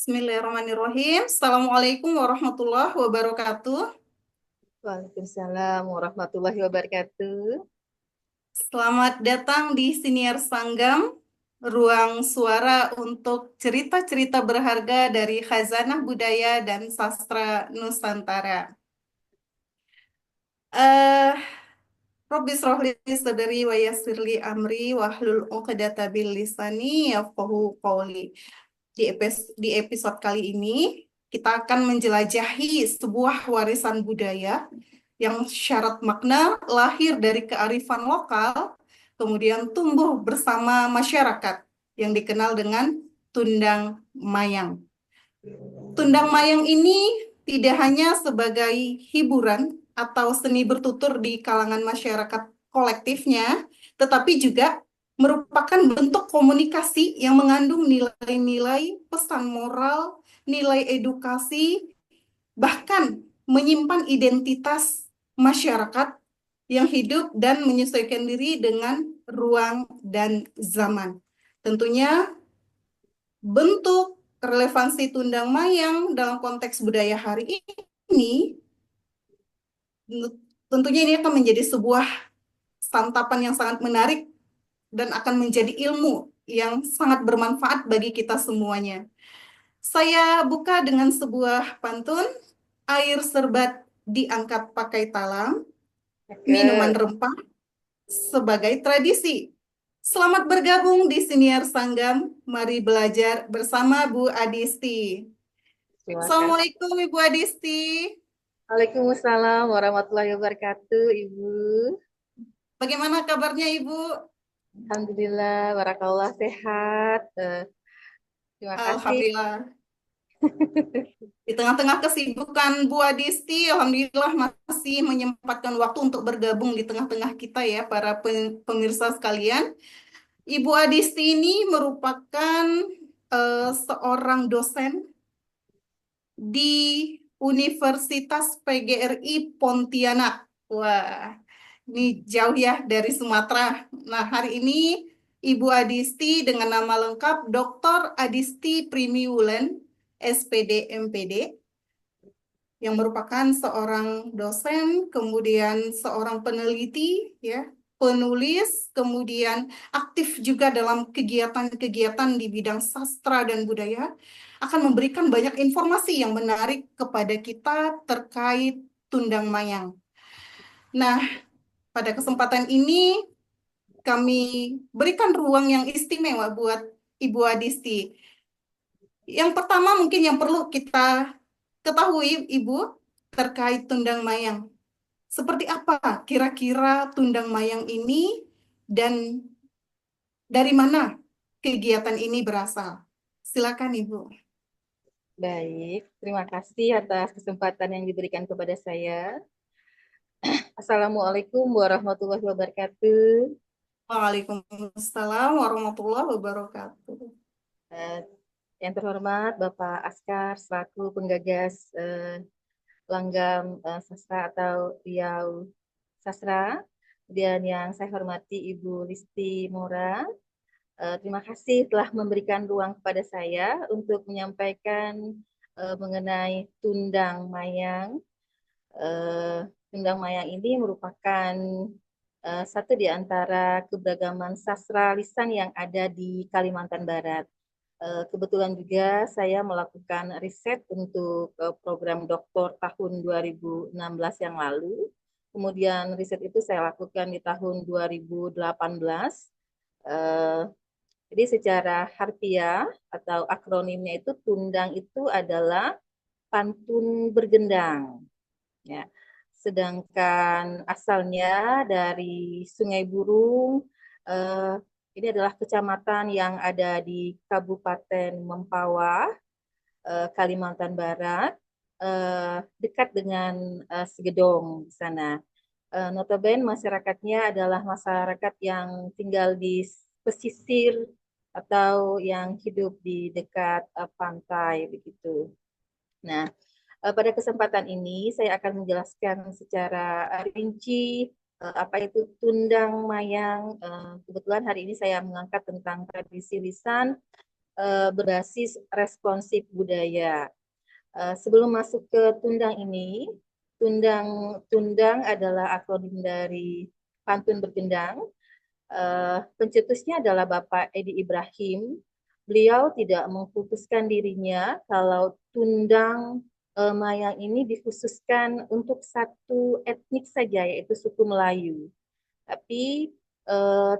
Bismillahirrahmanirrahim. Assalamualaikum warahmatullahi wabarakatuh. Waalaikumsalam warahmatullahi wabarakatuh. Selamat datang di Siniar Sanggam, ruang suara untuk cerita-cerita berharga dari khazanah budaya dan sastra Nusantara. Eh, Robbi srohli sadri wa yassirli amri wahlul 'uqdatam min lisani yafqahu qawli. Di episode kali ini, kita akan menjelajahi sebuah warisan budaya yang syarat makna lahir dari kearifan lokal, kemudian tumbuh bersama masyarakat yang dikenal dengan Tundang Mayang. Tundang Mayang ini tidak hanya sebagai hiburan atau seni bertutur di kalangan masyarakat kolektifnya, tetapi juga merupakan bentuk komunikasi yang mengandung nilai-nilai pesan moral, nilai edukasi, bahkan menyimpan identitas masyarakat yang hidup dan menyesuaikan diri dengan ruang dan zaman. Tentunya bentuk relevansi Tundang Mayang dalam konteks budaya hari ini, tentunya ini akan menjadi sebuah santapan yang sangat menarik dan akan menjadi ilmu yang sangat bermanfaat bagi kita semuanya. Saya buka dengan sebuah pantun, air serbat diangkat pakai talam, minuman Cakep. rempah sebagai tradisi. Selamat bergabung di Siniar Sanggam. Mari belajar bersama Bu Adisti. Terima kasih. Assalamualaikum Ibu Adisti. Waalaikumsalam warahmatullahi wabarakatuh, Ibu. Bagaimana kabarnya Ibu? Alhamdulillah, barakallah sehat. Terima kasih. Alhamdulillah. Di tengah-tengah kesibukan Bu Adisti, Alhamdulillah masih menyempatkan waktu untuk bergabung di tengah-tengah kita ya, para pemirsa sekalian. Ibu Adisti ini merupakan seorang dosen di Universitas PGRI Pontianak. Wah, ini jauh ya dari Sumatera. Nah, hari ini Ibu Adisti dengan nama lengkap Dr. Adisti Primiwulan, SPD MPD, yang merupakan seorang dosen, kemudian seorang peneliti, ya, penulis, kemudian aktif juga dalam kegiatan-kegiatan di bidang sastra dan budaya, akan memberikan banyak informasi yang menarik kepada kita terkait Tundang Mayang. Nah, pada kesempatan ini kami berikan ruang yang istimewa buat Ibu Adisti. Yang pertama mungkin yang perlu kita ketahui, Ibu, terkait Tundang Mayang. Seperti apa kira-kira Tundang Mayang ini dan dari mana kegiatan ini berasal? Silakan, Ibu. Baik, terima kasih atas kesempatan yang diberikan kepada saya. Assalamualaikum warahmatullahi wabarakatuh. Waalaikumsalam warahmatullahi wabarakatuh. Eh, yang terhormat Bapak Askar selaku penggagas Langgam Sastra atau Riau Sastra. Kemudian yang saya hormati Ibu Listi Mora, terima kasih telah memberikan ruang kepada saya untuk menyampaikan mengenai Tundang Mayang. Eh, Tundang Mayang ini merupakan satu di antara keberagaman sastra lisan yang ada di Kalimantan Barat. Kebetulan juga saya melakukan riset untuk program doktor tahun 2016 yang lalu. Kemudian riset itu saya lakukan di tahun 2018. Eh, jadi secara harfiah atau akronimnya itu Tundang itu adalah pantun bergendang. Ya. Sedangkan asalnya dari Sungai Burung, eh, ini adalah kecamatan yang ada di Kabupaten Mempawah, Kalimantan Barat, dekat dengan Segedong di sana. Notabene masyarakatnya adalah masyarakat yang tinggal di pesisir atau yang hidup di dekat pantai begitu. Nah, pada kesempatan ini saya akan menjelaskan secara rinci apa itu Tundang Mayang. Kebetulan hari ini saya mengangkat tentang tradisi lisan berbasis responsif budaya. Sebelum masuk ke Tundang ini, Tundang adalah akronim dari pantun bergendang. Pencetusnya adalah Bapak Edi Ibrahim. Beliau tidak mengkhususkan dirinya kalau Tundang Mayang ini dikhususkan untuk satu etnik saja, yaitu suku Melayu. Tapi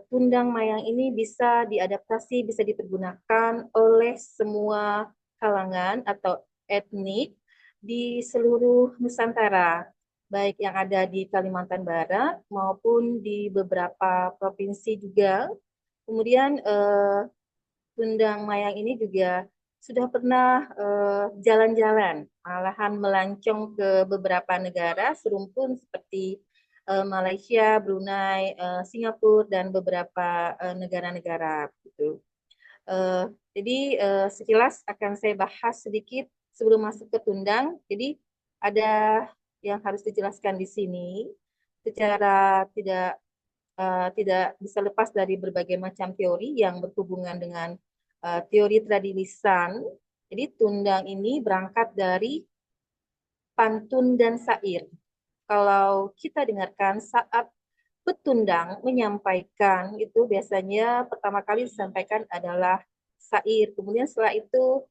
Tundang Mayang ini bisa diadaptasi, bisa dipergunakan oleh semua kalangan atau etnik di seluruh Nusantara, baik yang ada di Kalimantan Barat maupun di beberapa provinsi juga. Kemudian Tundang Mayang ini juga sudah pernah jalan-jalan, malahan melancong ke beberapa negara serumpun seperti Malaysia, Brunei, Singapura, dan beberapa negara-negara gitu. Jadi sekilas akan saya bahas sedikit sebelum masuk ke Tundang. Jadi ada yang harus dijelaskan di sini secara tidak bisa lepas dari berbagai macam teori yang berhubungan dengan teori tradilisan. Jadi Tundang ini berangkat dari pantun dan syair. Kalau kita dengarkan saat petundang menyampaikan itu biasanya pertama kali disampaikan adalah syair. Kemudian setelah itu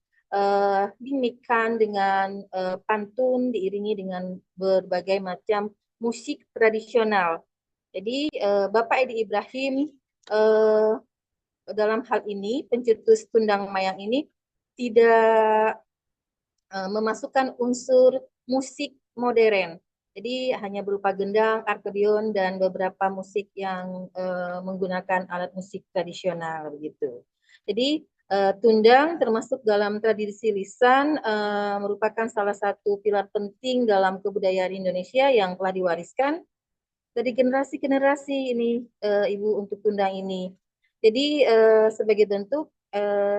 dimikkan dengan pantun diiringi dengan berbagai macam musik tradisional. Jadi Bapak Edi Ibrahim eh, dalam hal ini pencetus Tundang Mayang ini tidak memasukkan unsur musik modern. Jadi hanya berupa gendang, akordeon, dan beberapa musik yang menggunakan alat musik tradisional begitu. Jadi Tundang termasuk dalam tradisi lisan merupakan salah satu pilar penting dalam kebudayaan Indonesia yang telah diwariskan dari generasi generasi ini Ibu untuk Tundang ini. Jadi sebagai bentuk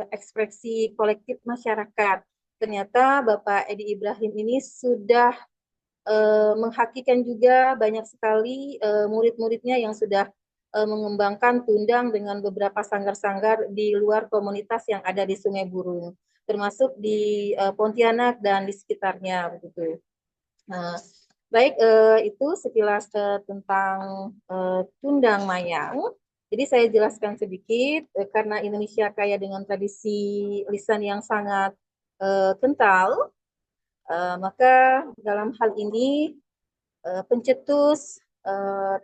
ekspresi kolektif masyarakat. Ternyata Bapak Edi Ibrahim ini sudah menghakikan juga banyak sekali murid-muridnya yang sudah mengembangkan Tundang dengan beberapa sanggar-sanggar di luar komunitas yang ada di Sungai Burung, termasuk di Pontianak dan di sekitarnya begitu. Nah, baik, itu sekilas tentang Tundang Mayang. Jadi saya jelaskan sedikit, karena Indonesia kaya dengan tradisi lisan yang sangat kental, maka dalam hal ini pencetus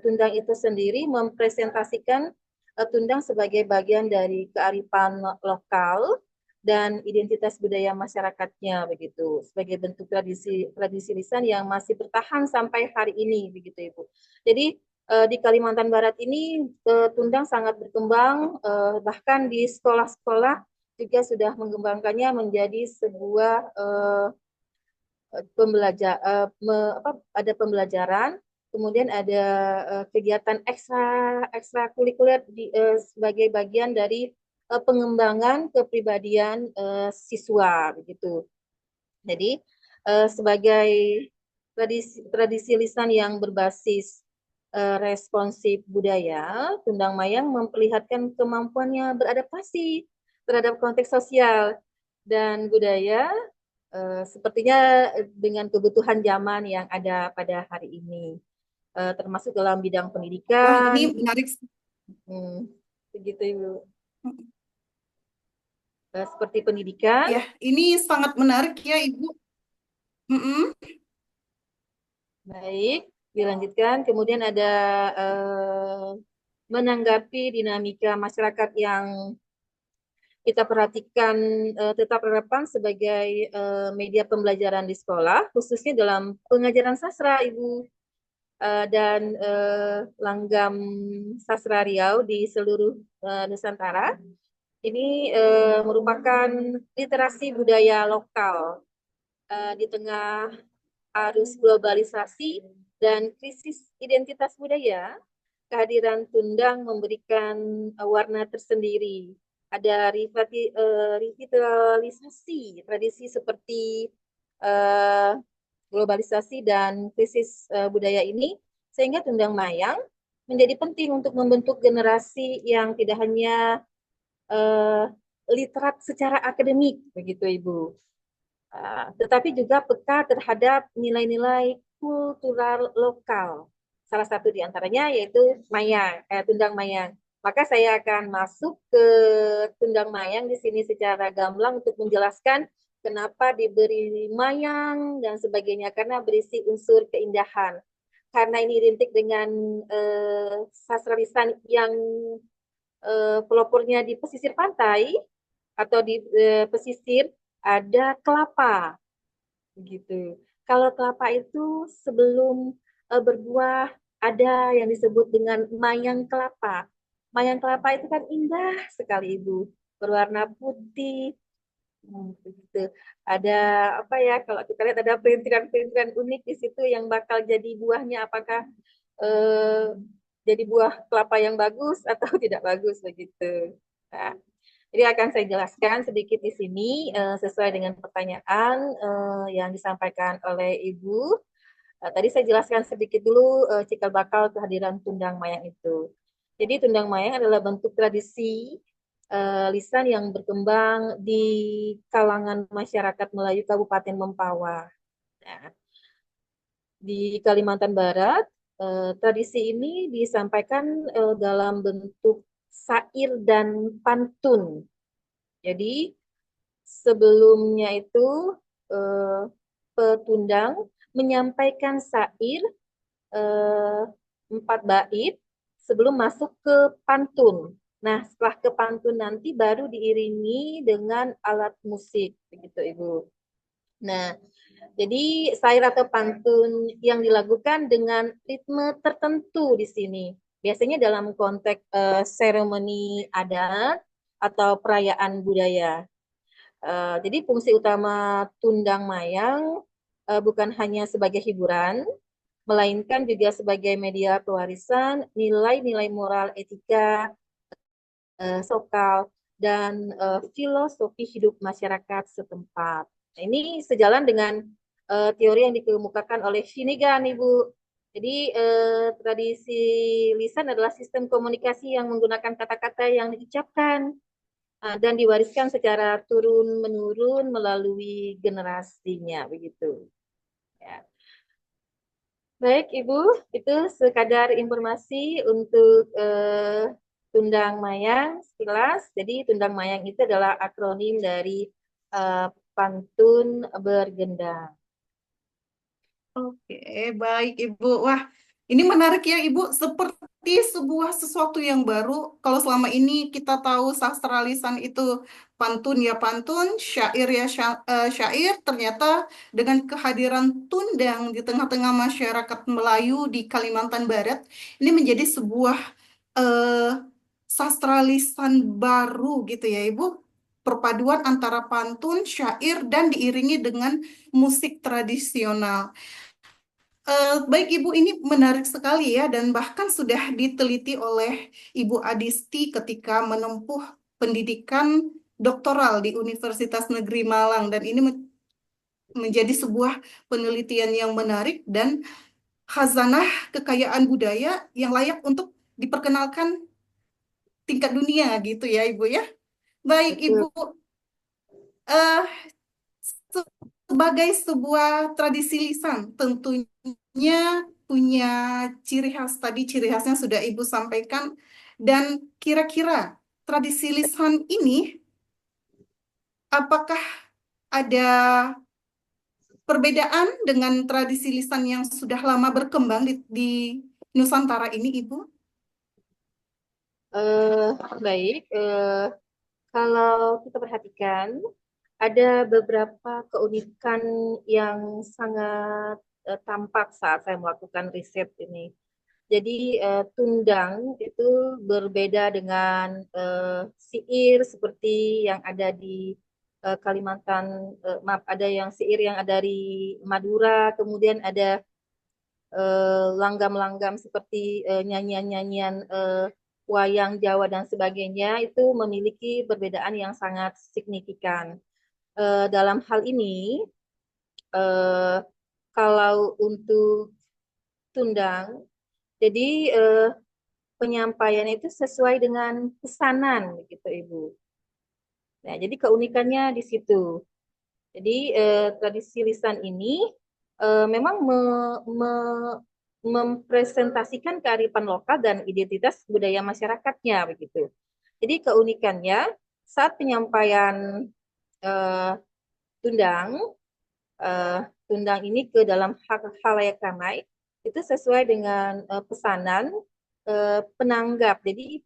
Tundang itu sendiri mempresentasikan Tundang sebagai bagian dari kearifan lokal dan identitas budaya masyarakatnya begitu, sebagai bentuk tradisi tradisi lisan yang masih bertahan sampai hari ini begitu Ibu. Jadi di Kalimantan Barat ini Tundang sangat berkembang, bahkan di sekolah-sekolah juga sudah mengembangkannya menjadi sebuah pembelajar ada pembelajaran, kemudian ada kegiatan ekstrakurikuler sebagai bagian dari pengembangan kepribadian siswa begitu. Jadi sebagai tradisi lisan yang berbasis responsif budaya, Tundang Mayang memperlihatkan kemampuannya beradaptasi terhadap konteks sosial dan budaya, sepertinya dengan kebutuhan zaman yang ada pada hari ini, termasuk dalam bidang Wah, ini pendidikan. menarik. Begitu Ibu. Seperti pendidikan. Ya, ini sangat menarik ya, Ibu. Mm-mm. Baik, dilanjutkan. Kemudian ada menanggapi dinamika masyarakat yang kita perhatikan tetap relevan sebagai media pembelajaran di sekolah, khususnya dalam pengajaran sastra, Ibu, dan langgam sastra Riau di seluruh Nusantara. Ini merupakan literasi budaya lokal di tengah arus globalisasi dan krisis identitas budaya. Kehadiran Tundang memberikan warna tersendiri. Ada revitalisasi tradisi seperti uh, globalisasi dan krisis budaya ini, sehingga Tundang Mayang menjadi penting untuk membentuk generasi yang tidak hanya uh, literat secara akademik, begitu Ibu. Tetapi juga peka terhadap nilai-nilai kultural lokal. Salah satu di antaranya yaitu Tundang Mayang. Maka saya akan masuk ke Tundang Mayang di sini secara gamblang untuk menjelaskan kenapa diberi mayang dan sebagainya, karena berisi unsur keindahan. Karena ini identik dengan sastra lisan yang pelopornya di pesisir pantai atau di pesisir ada kelapa gitu. Kalau kelapa itu sebelum berbuah ada yang disebut dengan mayang kelapa. Mayang kelapa itu kan indah sekali Ibu, berwarna putih. Begitu. Ada apa ya? Kalau kita lihat ada perintilan-perintilan unik di situ yang bakal jadi buahnya. Apakah eh, jadi buah kelapa yang bagus atau tidak bagus begitu. Nah, jadi akan saya jelaskan sedikit di sini sesuai dengan pertanyaan yang disampaikan oleh Ibu. Tadi saya jelaskan sedikit dulu cikal bakal kehadiran Tundang Mayang itu. Jadi Tundang Mayang adalah bentuk tradisi lisan yang berkembang di kalangan masyarakat Melayu Kabupaten Mempawah. Nah, di Kalimantan Barat, tradisi ini disampaikan dalam bentuk syair dan pantun. Jadi sebelumnya itu eh, petundang menyampaikan syair eh, 4 bait sebelum masuk ke pantun. Nah, setelah ke pantun nanti baru diiringi dengan alat musik, begitu Ibu. Nah, jadi syair atau pantun yang dilakukan dengan ritme tertentu di sini. Biasanya dalam konteks seremoni adat atau perayaan budaya. Jadi fungsi utama Tundang Mayang bukan hanya sebagai hiburan, melainkan juga sebagai media pewarisan nilai-nilai moral, etika, sosial, dan filosofi hidup masyarakat setempat. Nah, ini sejalan dengan teori yang dikemukakan oleh Finnegan, Ibu. Jadi tradisi lisan adalah sistem komunikasi yang menggunakan kata-kata yang diucapkan dan diwariskan secara turun-menurun melalui generasinya, begitu. Ya. Baik, Ibu, itu sekadar informasi untuk Tundang Mayang sekilas. Jadi Tundang Mayang itu adalah akronim dari eh, pantun bergendang. Oke, baik Ibu. Wah, ini menarik ya Ibu. Seperti sebuah sesuatu yang baru. Kalau selama ini kita tahu sastra lisan itu pantun ya pantun, syair ya syair. Ternyata dengan kehadiran Tundang di tengah-tengah masyarakat Melayu di Kalimantan Barat, ini menjadi sebuah eh, sastra lisan baru gitu ya Ibu. Perpaduan antara pantun, syair, dan diiringi dengan musik tradisional. Baik Ibu, ini menarik sekali ya, dan bahkan sudah diteliti oleh Ibu Adisti ketika menempuh pendidikan doktoral di Universitas Negeri Malang, dan ini menjadi sebuah penelitian yang menarik dan khazanah kekayaan budaya yang layak untuk diperkenalkan tingkat dunia gitu ya Ibu ya. Baik Ibu, Betul, eh, sebagai sebuah tradisi lisan, tentunya punya ciri khas tadi, ciri khasnya sudah Ibu sampaikan. Dan kira-kira tradisi lisan ini, apakah ada perbedaan dengan tradisi lisan yang sudah lama berkembang di Nusantara ini, Ibu? eh, baik. Kalau kita perhatikan, ada beberapa keunikan yang sangat tampak saat saya melakukan riset ini. Jadi tundang itu berbeda dengan siir seperti yang ada di Kalimantan, maaf, ada yang siir yang ada di Madura, kemudian ada langgam-langgam seperti nyanyian-nyanyian wayang Jawa dan sebagainya itu memiliki perbedaan yang sangat signifikan. Dalam hal ini, eh, kalau untuk tundang, jadi penyampaian itu sesuai dengan pesanan, gitu Ibu. Nah, jadi keunikannya di situ. Jadi tradisi lisan ini memang mempresentasikan kearifan lokal dan identitas budaya masyarakatnya begitu. Jadi keunikannya saat penyampaian eh, tundang eh, tundang ini ke dalam halayak ramai itu sesuai dengan pesanan penanggap. Jadi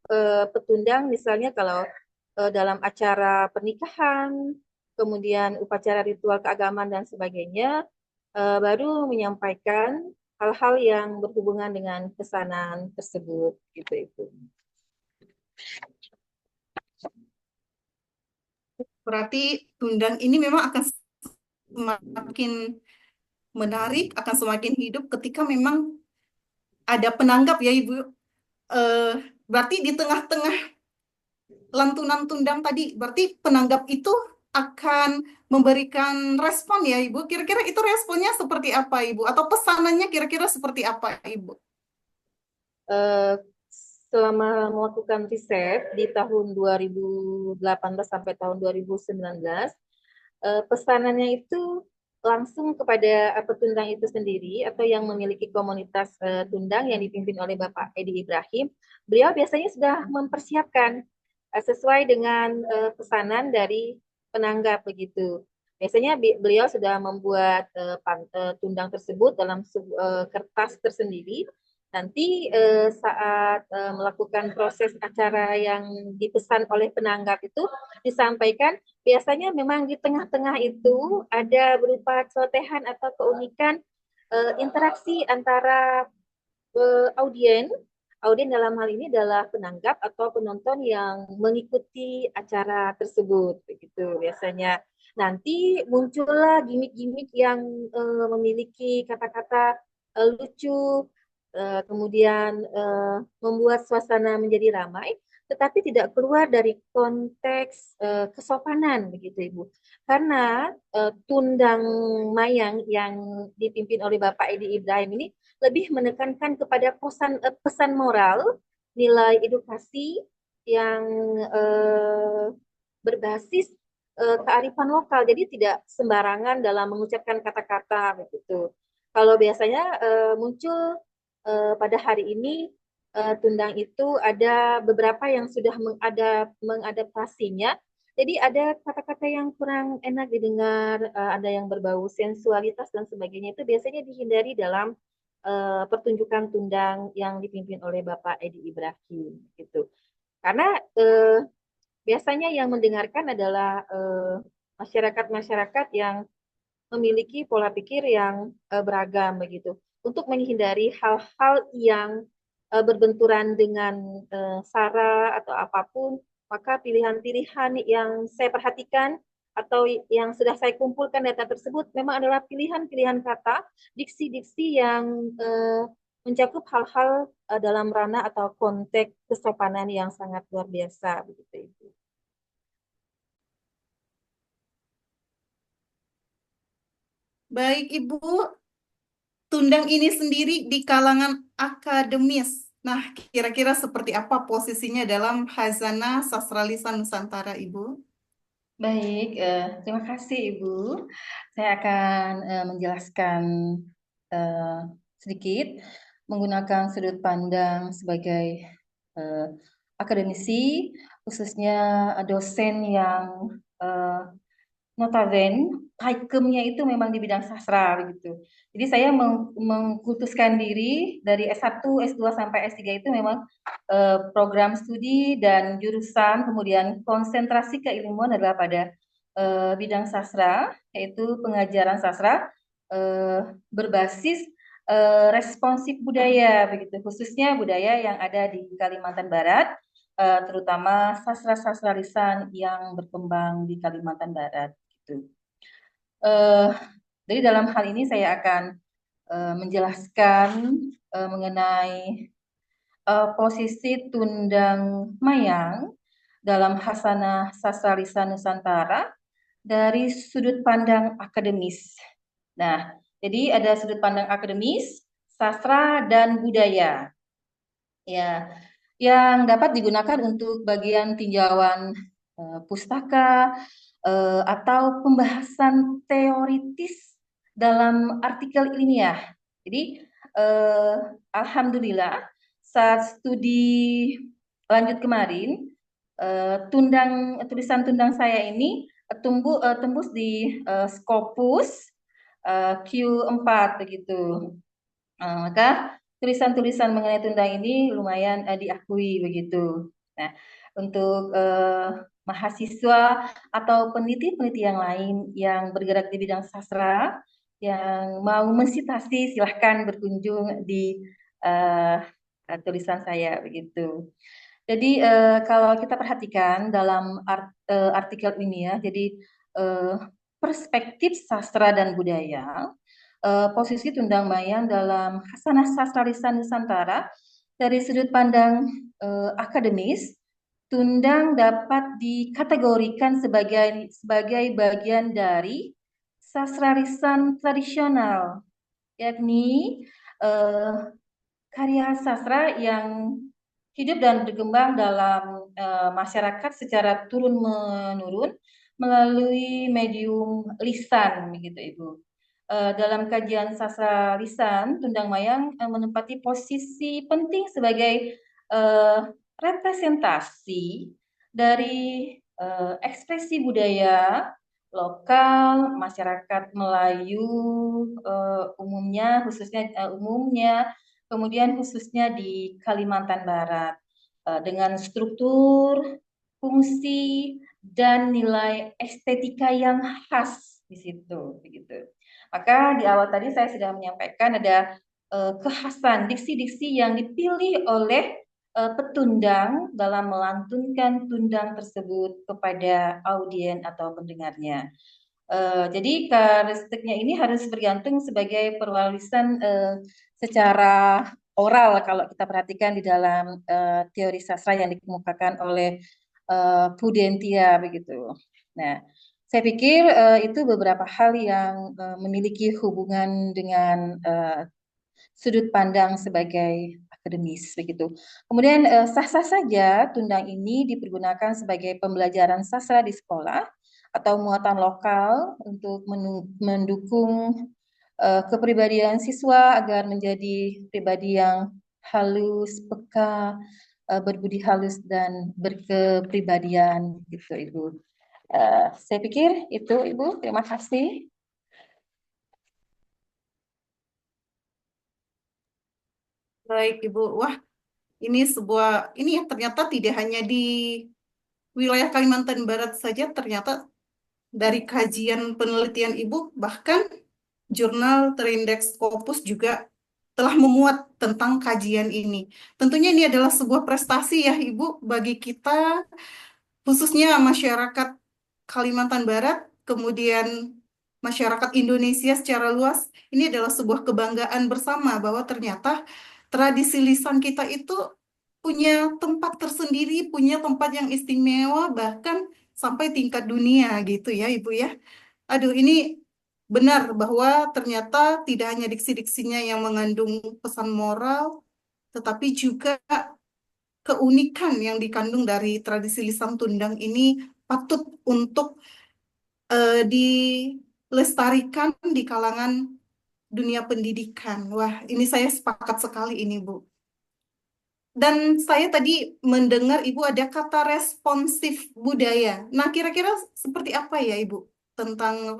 petundang misalnya kalau dalam acara pernikahan, kemudian upacara ritual keagamaan dan sebagainya, baru menyampaikan hal-hal yang berhubungan dengan pesanan tersebut gitu itu. Berarti tundang ini memang akan semakin menarik, akan semakin hidup ketika memang ada penanggap ya Ibu. Eh, Berarti di tengah-tengah lantunan tundang tadi, berarti penanggap itu akan memberikan respon ya Ibu. Kira-kira itu responnya seperti apa Ibu? Atau pesanannya kira-kira seperti apa Ibu? Eh, Selama melakukan riset di tahun 2018 sampai tahun 2019, pesanannya itu langsung kepada petundang itu sendiri atau yang memiliki komunitas tundang yang dipimpin oleh Bapak Edi Ibrahim. Beliau biasanya sudah mempersiapkan sesuai dengan pesanan dari penanggap begitu. Biasanya beliau sudah membuat tundang tersebut dalam kertas tersendiri. Nanti saat melakukan proses acara yang dipesan oleh penanggap itu disampaikan, biasanya memang di tengah-tengah itu ada berupa celotehan atau keunikan interaksi antara audien. Audien dalam hal ini adalah penanggap atau penonton yang mengikuti acara tersebut, begitu biasanya. Nanti muncullah gimmick-gimmick yang memiliki kata-kata lucu, kemudian membuat suasana menjadi ramai, tetapi tidak keluar dari konteks kesopanan, begitu Ibu. Karena tundang mayang yang dipimpin oleh Bapak Edi Ibrahim ini lebih menekankan kepada pesan moral, nilai edukasi yang eh, berbasis kearifan lokal. Jadi tidak sembarangan dalam mengucapkan kata-kata begitu. Kalau biasanya muncul pada hari ini tundang itu ada beberapa yang sudah mengadaptasinya. Jadi ada kata-kata yang kurang enak didengar, ada yang berbau sensualitas dan sebagainya itu biasanya dihindari dalam pertunjukan tundang yang dipimpin oleh Bapak Edi Ibrahim gitu. Karena biasanya yang mendengarkan adalah masyarakat-masyarakat yang memiliki pola pikir yang beragam begitu. Untuk menghindari hal-hal yang berbenturan dengan sara atau apapun, maka pilihan-pilihan yang saya perhatikan atau yang sudah saya kumpulkan data tersebut memang adalah pilihan-pilihan kata, diksi-diksi yang mencakup hal-hal dalam ranah atau konteks kesopanan yang sangat luar biasa begitu Ibu. Baik Ibu, tundang ini sendiri di kalangan akademis. Nah, kira-kira seperti apa posisinya dalam Hazanah Sastra Lisan Nusantara Ibu? Baik, terima kasih Ibu. Saya akan menjelaskan eh, sedikit menggunakan sudut pandang sebagai eh, akademisi, khususnya dosen yang eh, notabene prakemnya itu memang di bidang sastra begitu. Jadi saya mengkultuskan diri dari S1, S2 sampai S3 itu memang program studi dan jurusan, kemudian konsentrasi keilmuan adalah pada bidang sastra, yaitu pengajaran sastra berbasis responsif budaya begitu, khususnya budaya yang ada di Kalimantan Barat, terutama sastra-sastra lisan yang berkembang di Kalimantan Barat gitu. Eh, jadi dalam hal ini saya akan menjelaskan mengenai posisi Tundang Mayang dalam Hasanah Sastra Lisan Nusantara dari sudut pandang akademis. Nah, jadi ada sudut pandang akademis, sastra dan budaya. Ya, yang dapat digunakan untuk bagian tinjauan pustaka atau pembahasan teoritis dalam artikel ilmiah. Jadi alhamdulillah saat studi lanjut kemarin tulisan tundang saya ini tembus di Scopus Q4 begitu. Maka tulisan-tulisan mengenai tundang ini lumayan diakui begitu. Nah, untuk mahasiswa atau peneliti-peneliti yang lain yang bergerak di bidang sastra yang mau mensitasi silahkan berkunjung di tulisan saya begitu. Jadi kalau kita perhatikan dalam artikel ini ya, jadi eh, perspektif sastra dan budaya, posisi Tundang Mayang dalam Hasanah Sastra Lisan Nusantara dari sudut pandang akademis, Tundang dapat dikategorikan sebagai bagian dari sastra lisan tradisional, yakni karya sastra yang hidup dan berkembang dalam masyarakat secara turun-menurun melalui medium lisan, begitu Ibu. Dalam kajian sastra lisan, Tundang Mayang menempati posisi penting sebagai representasi dari ekspresi budaya lokal masyarakat Melayu umumnya, kemudian khususnya di Kalimantan Barat dengan struktur, fungsi, dan nilai estetika yang khas di situ, begitu. Maka di awal tadi saya sudah menyampaikan ada kekhasan diksi-diksi yang dipilih oleh petundang dalam melantunkan tundang tersebut kepada audien atau pendengarnya. Jadi karakteristiknya ini harus bergantung sebagai perwalisan secara oral kalau kita perhatikan di dalam teori sastra yang dikemukakan oleh Prudentia begitu. Nah, saya pikir itu beberapa hal yang memiliki hubungan dengan sudut pandang sebagai akademis begitu. Kemudian sah-sah saja tundang ini dipergunakan sebagai pembelajaran sastra di sekolah atau muatan lokal untuk mendukung kepribadian siswa agar menjadi pribadi yang halus, peka, berbudi halus dan berkepribadian gitu Ibu. Saya pikir itu Ibu. Terima kasih. Baik, Ibu. Wah, ini ini ya ternyata tidak hanya di wilayah Kalimantan Barat saja, ternyata dari kajian penelitian Ibu, bahkan jurnal terindeks Scopus juga telah memuat tentang kajian ini. Tentunya ini adalah sebuah prestasi ya Ibu bagi kita, khususnya masyarakat Kalimantan Barat, kemudian masyarakat Indonesia secara luas. Ini adalah sebuah kebanggaan bersama bahwa ternyata tradisi lisan kita itu punya tempat tersendiri, punya tempat yang istimewa, bahkan sampai tingkat dunia gitu ya Ibu ya. Aduh, ini benar bahwa ternyata tidak hanya diksi-diksinya yang mengandung pesan moral, tetapi juga keunikan yang dikandung dari tradisi lisan Tundang ini patut untuk dilestarikan di kalangan dunia pendidikan. Wah, ini saya sepakat sekali ini, Bu. Dan saya tadi mendengar Ibu ada kata responsif budaya. Nah, kira-kira seperti apa ya, Ibu, tentang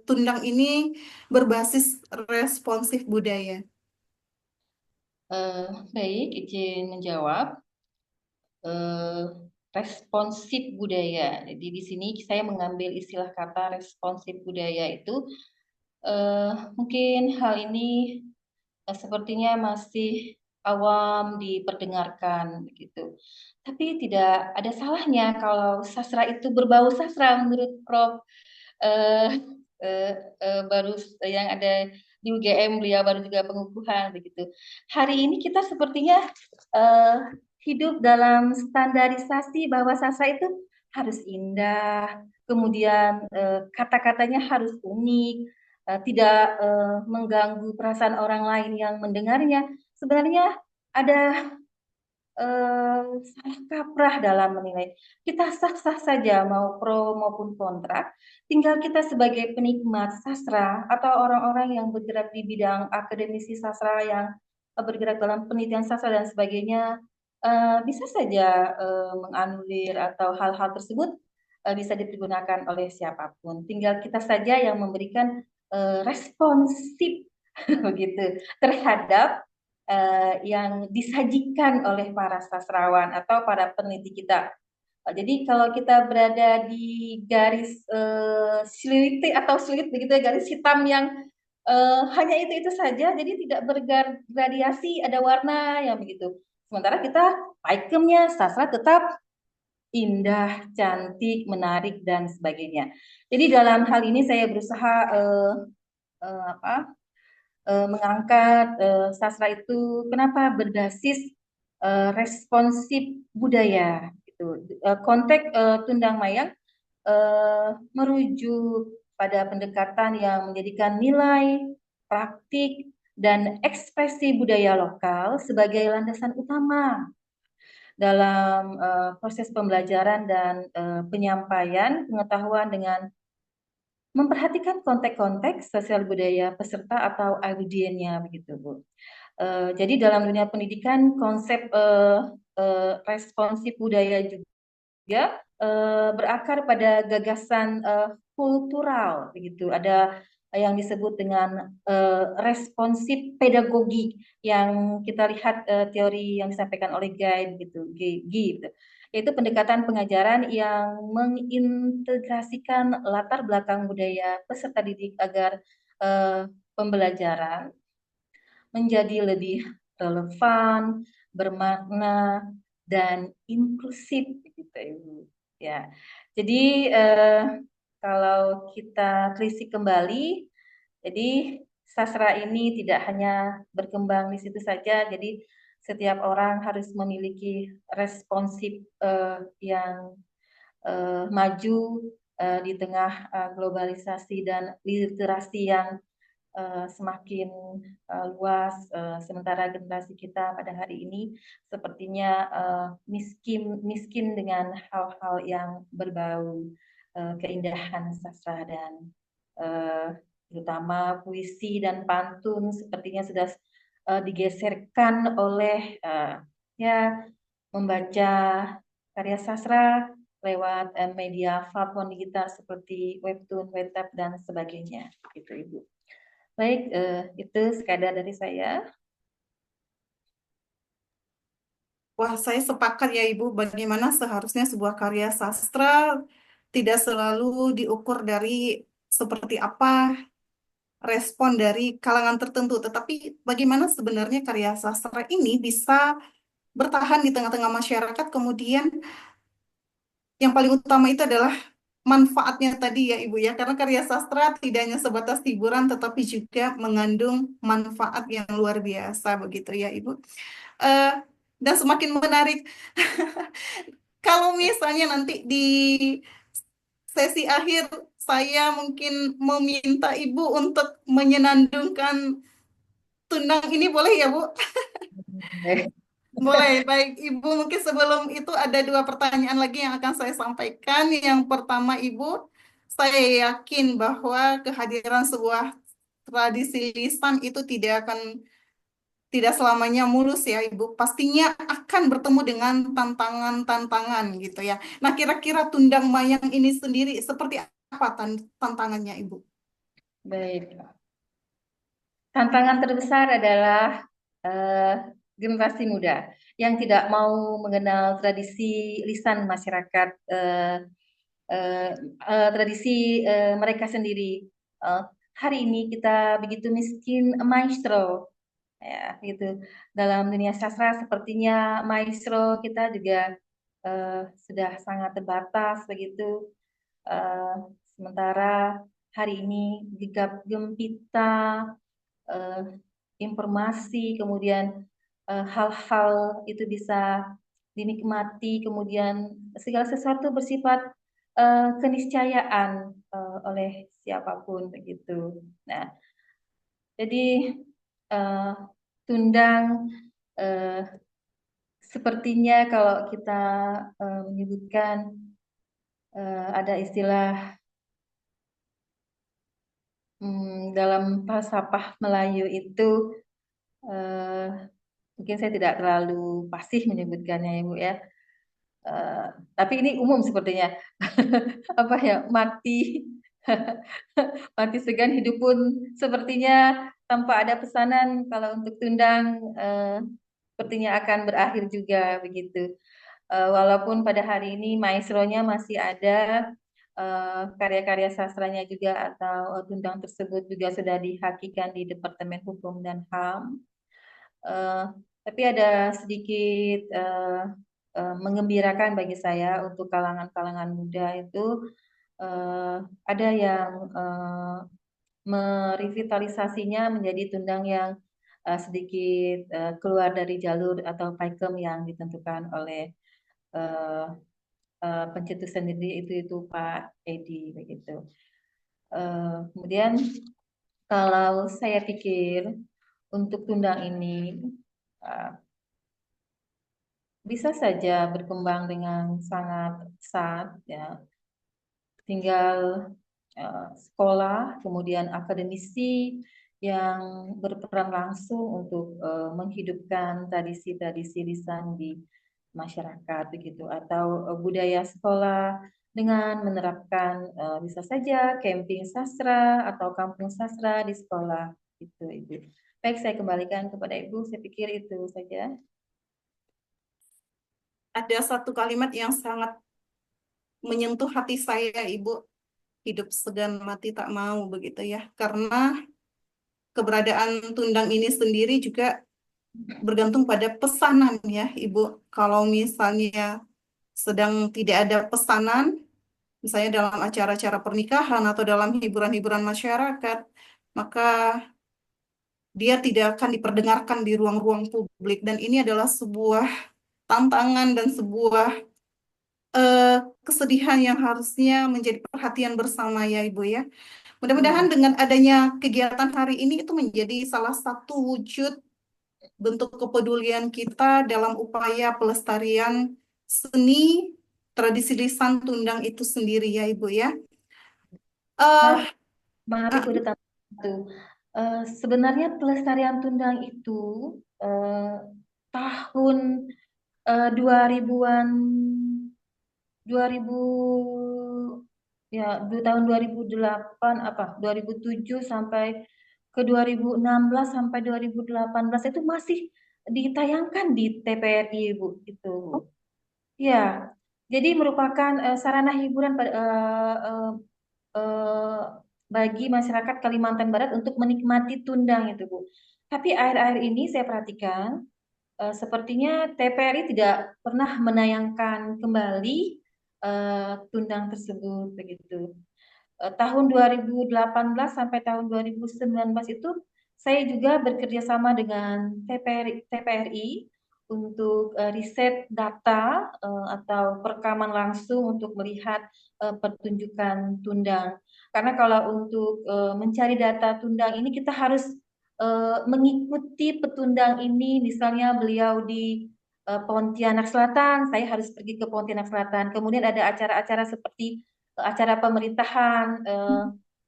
Tundang ini berbasis responsif budaya? Baik, izin menjawab. eh, Responsif budaya. Jadi di sini saya mengambil istilah kata responsif budaya itu mungkin hal ini sepertinya masih awam diperdengarkan begitu. Tapi tidak ada salahnya kalau sastra itu berbau sastra menurut Prof. eh, eh, baru yang ada di UGM beliau baru juga pengukuhan begitu. Hari ini kita sepertinya eh, hidup dalam standarisasi bahwa sastra itu harus indah, kemudian kata-katanya harus unik, tidak mengganggu perasaan orang lain yang mendengarnya. Sebenarnya ada salah kaprah dalam menilai. Kita sah-sah saja mau pro maupun kontra. Tinggal kita sebagai penikmat sastra atau orang-orang yang bergerak di bidang akademisi sastra yang bergerak dalam penelitian sastra dan sebagainya bisa saja menganulir atau hal-hal tersebut bisa dipergunakan oleh siapapun. Tinggal kita saja yang memberikan responsif begitu terhadap yang disajikan oleh para sastrawan atau para peneliti kita. Jadi kalau kita berada di garis seliti atau selit begitu ya, garis hitam yang hanya itu saja, jadi tidak bergradiasi, ada warna yang begitu. Sementara kita ikemnya sastra tetap indah, cantik, menarik dan sebagainya. Jadi dalam hal ini saya berusaha mengangkat sastra itu kenapa berbasis responsif budaya gitu. Konteks Tundang Mayang merujuk pada pendekatan yang menjadikan nilai, praktik, dan ekspresi budaya lokal sebagai landasan utama dalam proses pembelajaran dan penyampaian pengetahuan dengan memperhatikan konteks-konteks sosial budaya peserta atau audiennya begitu Bu. Jadi dalam dunia pendidikan konsep responsif budaya juga berakar pada gagasan kultural begitu. Ada yang disebut dengan responsif pedagogi yang kita lihat teori yang disampaikan oleh Guy begitu, gitu. Yaitu pendekatan pengajaran yang mengintegrasikan latar belakang budaya peserta didik agar pembelajaran menjadi lebih relevan, bermakna, dan inklusif gitu Ibu. Ya. Jadi kalau kita telisik kembali, jadi sastra ini tidak hanya berkembang di situ saja, jadi setiap orang harus memiliki responsif yang maju di tengah globalisasi dan literasi yang semakin luas. Sementara generasi kita pada hari ini sepertinya miskin dengan hal-hal yang berbau keindahan sastra dan terutama puisi dan pantun sepertinya sudah digeserkan oleh ya membaca karya sastra lewat media platform digital seperti webtoon, webtab dan sebagainya. Gitu Ibu. Baik, itu sekadar dari saya. Wah, saya sepakat ya Ibu, bagaimana seharusnya sebuah karya sastra tidak selalu diukur dari seperti apa respon dari kalangan tertentu, tetapi bagaimana sebenarnya karya sastra ini bisa bertahan di tengah-tengah masyarakat, kemudian yang paling utama itu adalah manfaatnya tadi ya Ibu ya, karena karya sastra tidak hanya sebatas hiburan, tetapi juga mengandung manfaat yang luar biasa begitu ya Ibu. Eh, dan semakin menarik kalau misalnya nanti di sesi akhir saya mungkin meminta Ibu untuk menyenandungkan Tundang ini boleh ya Bu? Boleh, baik Ibu. Mungkin sebelum itu ada dua pertanyaan lagi yang akan saya sampaikan. Yang pertama Ibu, saya yakin bahwa kehadiran sebuah tradisi lisan itu tidak selamanya mulus ya Ibu. Pastinya akan bertemu dengan tantangan-tantangan gitu ya. Nah, kira-kira Tundang Mayang ini sendiri seperti apa tantangannya Ibu? Baik. Tantangan terbesar adalah generasi muda yang tidak mau mengenal tradisi lisan masyarakat, tradisi mereka sendiri. Eh, Hari ini kita begitu miskin maestro, ya gitu. Dalam dunia sastra sepertinya maestro kita juga sudah sangat terbatas begitu. Eh, Sementara hari ini gegap gempita eh, informasi, kemudian hal-hal itu bisa dinikmati, kemudian segala sesuatu bersifat keniscayaan oleh siapapun begitu. Nah, jadi eh, Tundang eh, sepertinya kalau kita menyebutkan ada istilah dalam falsafah Melayu itu eh, mungkin saya tidak terlalu fasih menyebutkannya Ibu ya. Eh, tapi ini umum sepertinya. Apa ya, mati mati segan hidup pun sepertinya tanpa ada pesanan. Kalau untuk Tundang sepertinya akan berakhir juga begitu. Walaupun pada hari ini maestronya masih ada, karya-karya sastranya juga atau Tundang tersebut juga sudah dihakikan di Departemen Hukum dan HAM. Eh, tapi ada sedikit mengembirakan bagi saya untuk kalangan-kalangan muda itu eh, ada yang merevitalisasinya menjadi Tundang yang sedikit keluar dari jalur atau pakem yang ditentukan oleh eh, pencetus sendiri itu Pak Edi begitu. Kemudian kalau saya pikir untuk Tundang ini uh, bisa saja berkembang dengan sangat pesat ya. Tinggal sekolah, kemudian akademisi yang berperan langsung untuk menghidupkan tradisi-tradisi lisan di masyarakat begitu, atau budaya sekolah dengan menerapkan bisa saja camping sastra atau kampung sastra di sekolah itu Ibu. Baik, saya kembalikan kepada Ibu. Saya pikir itu saja. Ada satu kalimat yang sangat menyentuh hati saya, Ibu. Hidup segan mati tak mau begitu ya. Karena keberadaan Tundang ini sendiri juga bergantung pada pesanan ya, Ibu. Kalau misalnya sedang tidak ada pesanan, misalnya dalam acara-acara pernikahan atau dalam hiburan-hiburan masyarakat, maka dia tidak akan diperdengarkan di ruang-ruang publik. Dan ini adalah sebuah tantangan dan sebuah eh, kesedihan yang harusnya menjadi perhatian bersama ya Ibu ya. Mudah-mudahan Iya. dengan adanya kegiatan hari ini itu menjadi salah satu wujud bentuk kepedulian kita dalam upaya pelestarian seni tradisi lisan Tundang itu sendiri ya Ibu ya. Maaf, Eh, maaf Ibu ah, ada tambahan satu. Sebenarnya pelestarian Tundang itu eh, tahun 2000-an 2000 ya tahun 2008 apa 2007 sampai ke 2016 sampai 2018 itu masih ditayangkan di TVRI Bu itu. Ya, jadi merupakan sarana hiburan eh, bagi masyarakat Kalimantan Barat untuk menikmati Tundang itu Bu. Tapi akhir-akhir ini saya perhatikan sepertinya TVRI tidak pernah menayangkan kembali Tundang tersebut begitu. Tahun 2018 sampai tahun 2019 itu saya juga bekerja sama dengan TPRI untuk riset data atau perekaman langsung untuk melihat pertunjukan Tundang. Karena kalau untuk mencari data Tundang ini kita harus mengikuti petundang ini, misalnya beliau di Pontianak Selatan, saya harus pergi ke Pontianak Selatan. Kemudian ada acara-acara seperti acara pemerintahan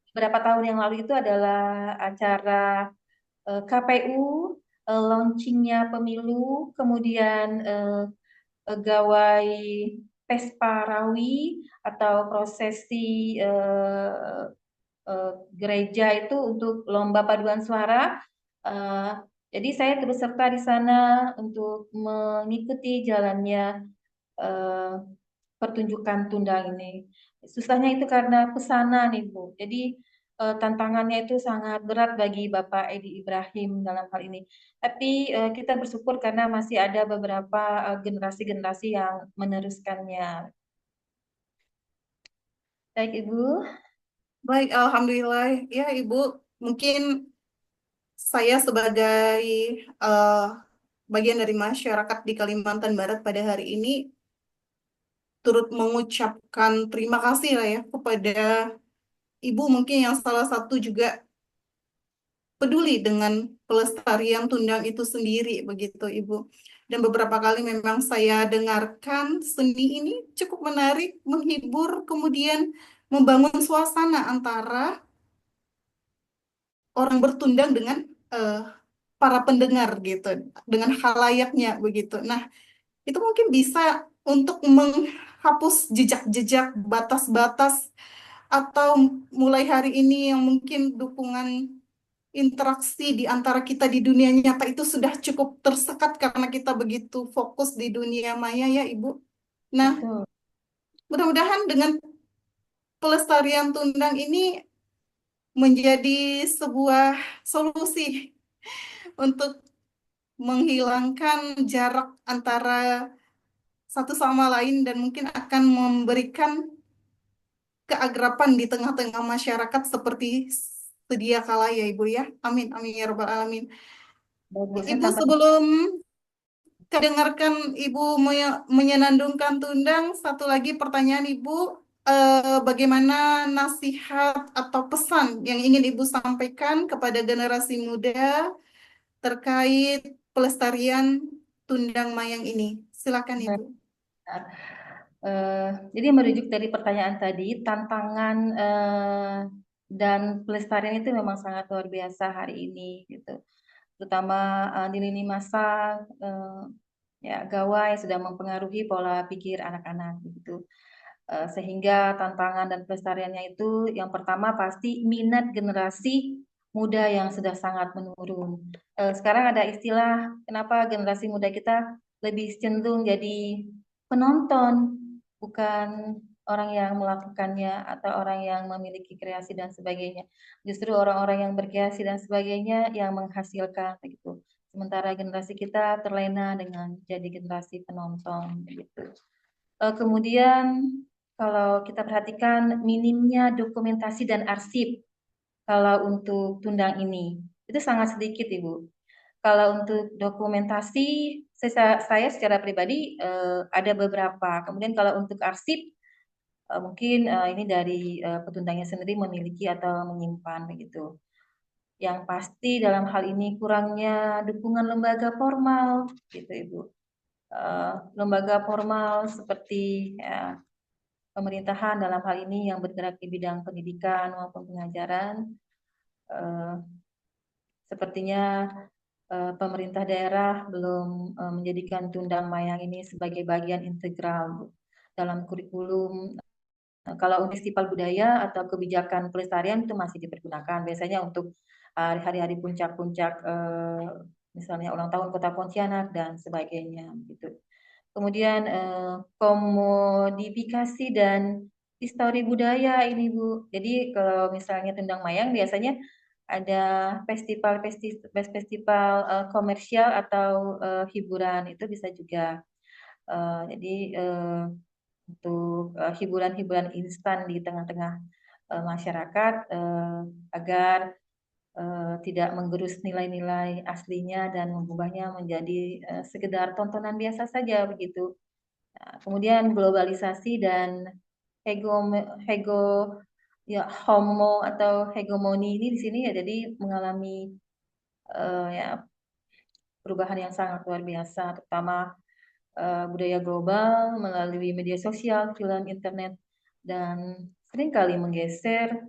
beberapa tahun yang lalu itu adalah acara KPU, launchingnya pemilu, kemudian gawai Pespa Rawi atau prosesi gereja itu untuk lomba paduan suara. Eh, jadi saya turut serta di sana untuk mengikuti jalannya eh, pertunjukan Tundang ini. Susahnya itu karena pesanan Ibu. Jadi tantangannya itu sangat berat bagi Bapak Edi Ibrahim dalam hal ini. Tapi kita bersyukur karena masih ada beberapa generasi-generasi yang meneruskannya. Baik Ibu. baik, Alhamdulillah ya Ibu. Mungkin saya sebagai eh, bagian dari masyarakat di Kalimantan Barat pada hari ini turut mengucapkan terima kasih lah ya kepada Ibu mungkin yang salah satu juga peduli dengan pelestarian Tundang itu sendiri begitu Ibu. Dan beberapa kali memang saya dengarkan seni ini cukup menarik, menghibur, kemudian membangun suasana antara orang bertundang dengan eh, para pendengar gitu, dengan halayaknya begitu. Nah, itu mungkin bisa untuk menghapus jejak-jejak, batas-batas, atau mulai hari ini yang mungkin dukungan interaksi di antara kita di dunia nyata itu sudah cukup tersekat karena kita begitu fokus di dunia maya ya Ibu. Nah, Betul. mudah-mudahan dengan pelestarian Tundang ini menjadi sebuah solusi untuk menghilangkan jarak antara satu sama lain dan mungkin akan memberikan keagrapan di tengah-tengah masyarakat seperti sedia kala ya Ibu ya. Amin, amin ya Rabbal Alamin. Bagusnya Ibu sampai sebelum dengarkan Ibu menyenandungkan Tundang, satu lagi pertanyaan Ibu, bagaimana nasihat atau pesan yang ingin Ibu sampaikan kepada generasi muda terkait pelestarian Tundang Mayang ini? Silakan Ibu. Jadi merujuk dari pertanyaan tadi, tantangan dan pelestarian itu memang sangat luar biasa hari ini, gitu. Terutama di lini masa ya gawai yang sudah mempengaruhi pola pikir anak-anak, gitu. Sehingga tantangan dan pelestariannya itu yang pertama pasti minat generasi muda yang sudah sangat menurun. Sekarang ada istilah kenapa generasi muda kita lebih cenderung jadi penonton, bukan orang yang melakukannya atau orang yang memiliki kreasi dan sebagainya. Justru orang-orang yang berkreasi dan sebagainya yang menghasilkan begitu. Sementara generasi kita terlena dengan jadi generasi penonton begitu. Kemudian kalau kita perhatikan minimnya dokumentasi dan arsip kalau untuk Tundang ini itu sangat sedikit Ibu. Kalau untuk dokumentasi saya secara pribadi ada beberapa. Kemudian kalau untuk arsip mungkin ini dari petundangnya sendiri memiliki atau menyimpan begitu. Yang pasti dalam hal ini kurangnya dukungan lembaga formal gitu Ibu. Lembaga formal seperti pemerintahan dalam hal ini yang bergerak di bidang pendidikan maupun pengajaran, eh, sepertinya pemerintah daerah belum menjadikan Tundang Mayang ini sebagai bagian integral Bu, dalam kurikulum. Kalau festival budaya atau kebijakan pelestarian itu masih dipergunakan biasanya untuk hari-hari puncak-puncak, misalnya ulang tahun Kota Pontianak dan sebagainya gitu. Kemudian komodifikasi dan histori budaya ini Bu. Jadi kalau misalnya Tundang Mayang biasanya ada festival komersial atau hiburan itu bisa juga. Jadi untuk hiburan-hiburan instan di tengah-tengah masyarakat agar tidak menggerus nilai-nilai aslinya dan mengubahnya menjadi sekedar tontonan biasa saja begitu. Nah, kemudian globalisasi dan hego ya homo atau hegemoni ini di sini ya jadi mengalami ya perubahan yang sangat luar biasa, terutama budaya global melalui media sosial, film, internet, dan seringkali menggeser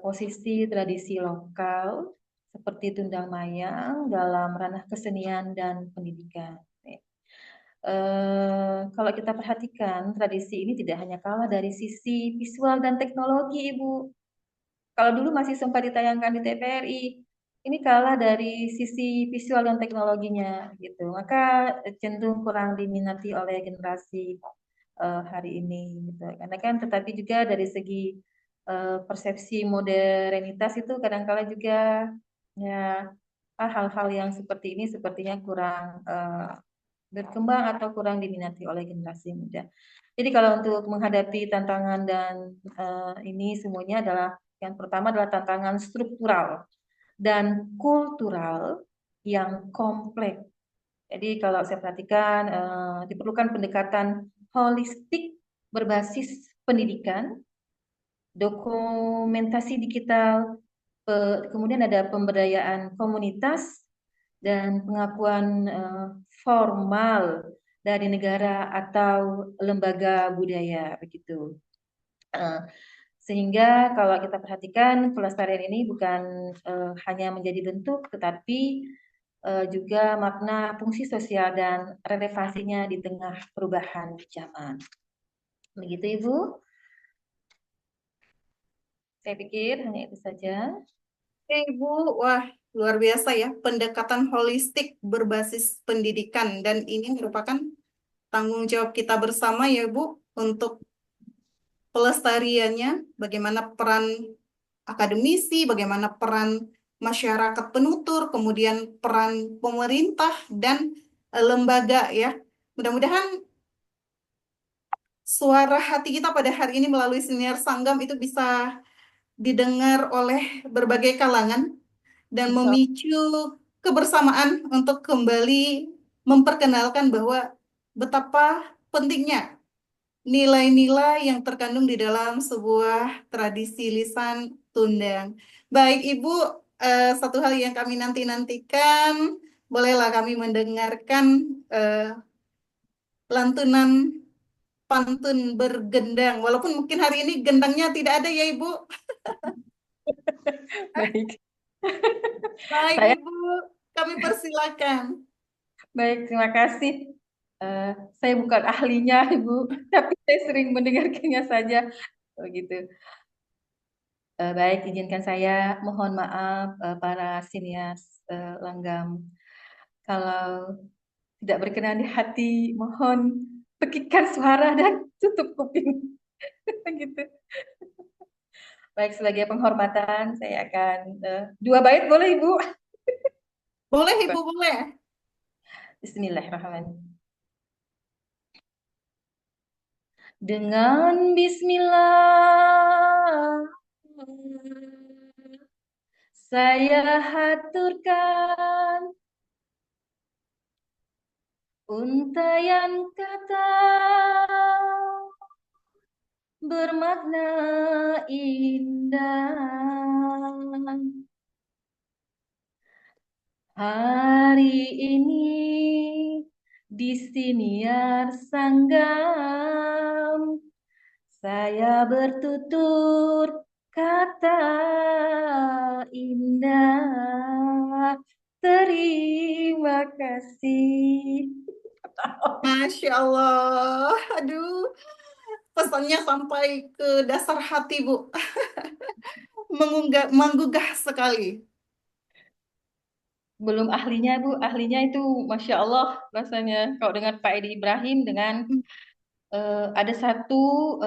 posisi tradisi lokal seperti Tundang Mayang dalam ranah kesenian dan pendidikan. Kalau kita perhatikan, tradisi ini tidak hanya kalah dari sisi visual dan teknologi, Ibu. Kalau dulu masih sempat ditayangkan di TVRI, ini kalah dari sisi visual dan teknologinya, gitu. Maka cenderung kurang diminati oleh generasi hari ini, gitu. Karena kan, tetapi juga dari segi persepsi modernitas itu kadang-kala juga ya hal-hal yang seperti ini sepertinya kurang berkembang atau kurang diminati oleh generasi muda. Jadi kalau untuk menghadapi tantangan dan ini semuanya adalah yang pertama adalah tantangan struktural dan kultural yang kompleks. Jadi kalau saya perhatikan diperlukan pendekatan holistik berbasis pendidikan, dokumentasi digital, kemudian ada pemberdayaan komunitas dan pengakuan formal dari negara atau lembaga budaya begitu. Sehingga kalau kita perhatikan pelestarian ini bukan hanya menjadi bentuk, tetapi juga makna fungsi sosial dan relevasinya di tengah perubahan zaman. Begitu Ibu. Saya pikir hanya itu saja. Oke, Ibu, wah luar biasa ya, pendekatan holistik berbasis pendidikan dan ini merupakan tanggung jawab kita bersama ya, Bu, untuk pelestariannya, bagaimana peran akademisi, bagaimana peran masyarakat penutur, kemudian peran pemerintah dan lembaga ya. Mudah-mudahan suara hati kita pada hari ini melalui siniar Sanggam itu bisa didengar oleh berbagai kalangan dan Insya Allah. memicu kebersamaan untuk kembali memperkenalkan bahwa betapa pentingnya nilai-nilai yang terkandung di dalam sebuah tradisi lisan Tundang. Baik, Ibu, satu hal yang kami nanti-nantikan, bolehlah kami mendengarkan eh, lantunan pantun bergendang. Walaupun mungkin hari ini gendangnya tidak ada ya, Ibu. Baik. Baik, Saya Ibu, kami persilakan. baik, terima kasih. Eh, saya bukan ahlinya, Ibu, tapi saya sering mendengarkannya saja. Begitu. Baik, izinkan saya mohon maaf para sinias langgam. Kalau tidak berkenan di hati, mohon pekikan suara dan tutup kuping. Begitu. Baik, sebagai penghormatan, saya akan dua bait boleh, Ibu? Boleh, Ibu, boleh. Bismillahirrahmanirrahim. Dengan Bismillah, saya haturkan untayan kata bermakna indah. Hari ini di siniar Sanggam saya bertutur kata indah. Terima kasih. Masya Allah. Aduh, pesannya sampai ke dasar hati, Bu. Menggugah sekali. Belum ahlinya, Bu. Ahlinya itu Masya Allah rasanya. Kalau dengan Pak Edi Ibrahim, dengan ada satu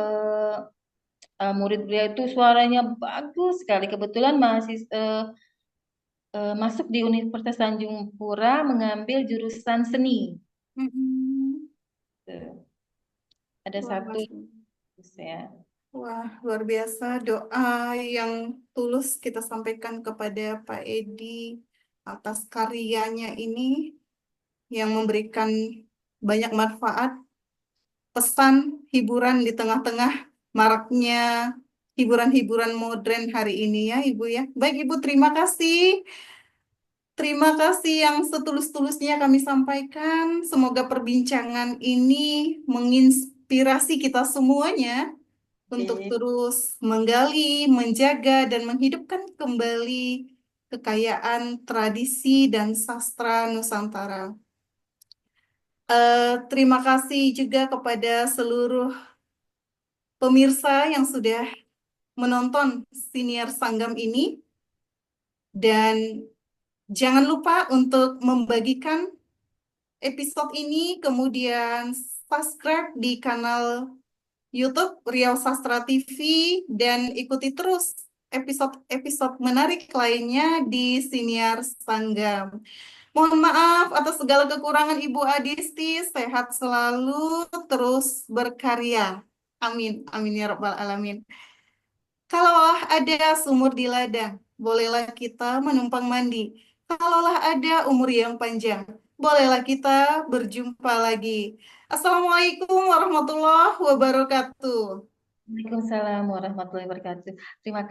murid beliau itu suaranya bagus sekali. Kebetulan masuk di Universitas Tanjung Pura mengambil jurusan seni. Mm-mm. Tuh. Ada Wah, satu ya. wah, luar biasa doa yang tulus kita sampaikan kepada Pak Edi atas karyanya ini yang memberikan banyak manfaat, pesan, hiburan di tengah-tengah maraknya hiburan-hiburan modern hari ini ya, Ibu ya. Baik, Ibu, terima kasih. Terima kasih yang setulus-tulusnya kami sampaikan. Semoga perbincangan ini menginspirasi kita semuanya untuk Oke. terus menggali, menjaga, dan menghidupkan kembali kekayaan tradisi dan sastra Nusantara. Terima kasih juga kepada seluruh pemirsa yang sudah menonton siniar Sanggam ini. Dan jangan lupa untuk membagikan episode ini, kemudian subscribe di kanal YouTube Riau Sastra TV, dan ikuti terus episode-episode menarik lainnya di Siniar Sanggam. Mohon maaf atas segala kekurangan Ibu Adisti, sehat selalu, terus berkarya. Amin, amin ya Rabbal Alamin. Kalaulah ada sumur di ladang, bolehlah kita menumpang mandi. Kalaulah ada umur yang panjang, bolehlah kita berjumpa lagi. Assalamualaikum warahmatullahi wabarakatuh. Waalaikumsalam warahmatullahi wabarakatuh. Terima kasih.